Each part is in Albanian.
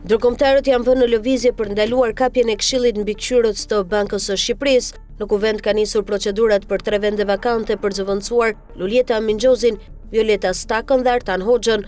Ndërkombëtarët janë vënë në lëvizje për ndaluar kapjen e Këshillit Mbikëqyrës të Bankës së Shqipërisë. Në kuvend ka nisur procedurat për 3 vende vakante për zëvendësuar Luljeta Minxhozin, Violeta Stakën dhe Artan Hoxhën.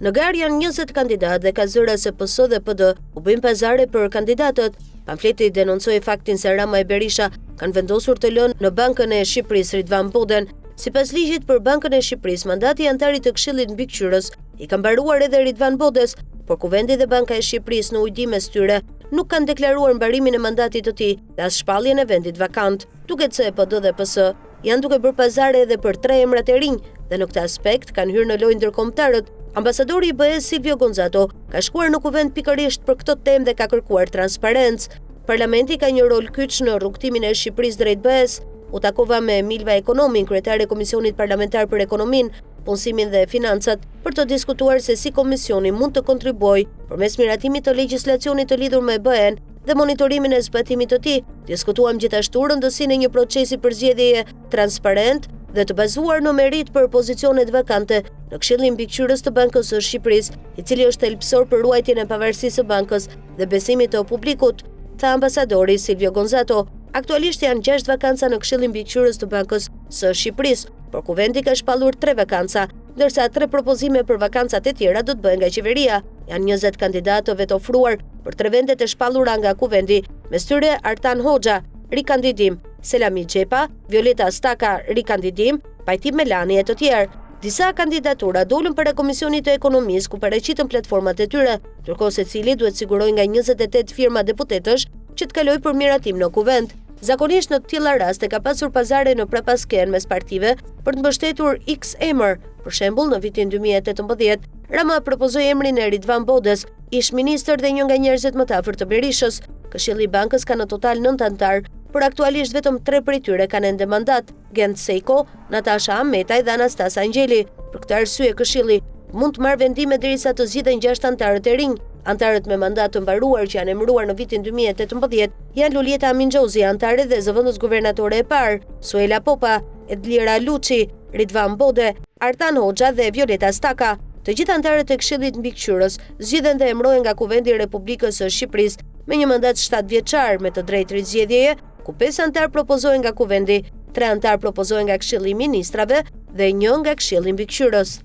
Në garë janë 20 kandidatë dhe ka zëra se PS dhe PD u bëjnë pazare për kandidatët. Pamfleti denoncoi faktin se Rama e Berisha kanë vendosur të lënë në Bankën e Shqipërisë Ridvan Boden. Sipas ligjit për Bankën e Shqipërisë, mandati i antarit të Këshillit Mbikëqyrës i ka mbaruar edhe Ridvan Bodes, por Kuvendi dhe Banka e Shqipërisë në ujdi mes tyre nuk kanë deklaruar mbarimin e mandatit të tij dhe as shpalljen e vendit vakant. Duket se PD dhe PS janë duke bërë pazare edhe për 3 emrat e rinj dhe në këtë aspekt kanë hyrë në lojë ndërkombëtarët. Ambasadori i BE-s Silvio Gonzato ka shkuar në kuvend pikërisht për këtë temë dhe ka kërkuar transparencë. Parlamenti ka një rol kyç në rrugtimin e Shqipërisë drejt BE-s. U takova me Milva Ekonomin, kryetare e Komisionit Parlamentar për Ekonominë, Punësimin dhe Financat, për të diskutuar se si komisioni mund të kontribuojë përmes miratimit të legjislacionit të lidhur me BE-n dhe monitorimin e zbatimit të tij. Diskutuam gjithashtu rëndësinë e një procesi përzgjedhjeje transparent dhe të bazuar në merit për pozicionet vakante në Këshillin Mbikëqyrës të Bankës së Shqipërisë, i cili është thelbësor për ruajtjen e pavarësisë së bankës dhe besimit të publikut, tha ambasadori Silvio Gonzato. Aktualisht janë 6 vakanca në Këshillin Mbikëqyrës të Bankës së Shqipërisë, por Kuvendi ka shpallur 3 vakanca, ndërsa 3 propozime për vakancat e tjera do të bëhen nga qeveria. Janë 20 kandidatë të vetë ofruar për 3 vendet e shpallura nga Kuvendi, mes tyre Artan Hoxha, rikandidim, Selami Xhepa, Violeta Staka, rikandidim, Pajtim Melani e të tjerë. Disa kandidatura dolën para Komisionit të Ekonomisë ku paraqiten platformat e tyre, ndërkohë secili duhet sigurojë nga 28 firma deputetësh që të kalojë për miratim në kuvend. Zakonisht në të tilla raste ka pasur pazare në prapasken mes partive për të mbështetur X emër. Për shembull, në vitin 2018, Rama propozoi emrin e Ridvan Bodes, ish ministër dhe një nga njerëzit më të afërt të Berishës. Këshilli i bankës ka në total 9 antar, por aktualisht vetëm 3 prej tyre kanë ende mandat: Gent Sejko, Natasha Ametaj dhe Anastas Angjeli. Për këtë arsye, Këshilli mund të marrë vendime derisa të zgjidhen 6 antarët e rinj. Antarët me mandat të mbaruar që janë emëruar në vitin 2018 janë Luljeta Minxhozi, antare dhe zëvendës guvernatore e parë, Suela Popa, Edlira Luçi, Ridvan Bode, Artan Hoxha dhe Violeta Staka. Të gjithë antarët e Këshillit Mbikëqyrës zgjidhen dhe emërohen nga Kuvendi i Republikës së Shqipërisë me një mandat 7 vjeçar me të drejtë rizgjedhjeje, ku 5 antar propozohen nga Kuvendi, 3 antar propozohen nga Këshilli i Ministrave dhe 1 nga Këshilli i Mbikëqyrës.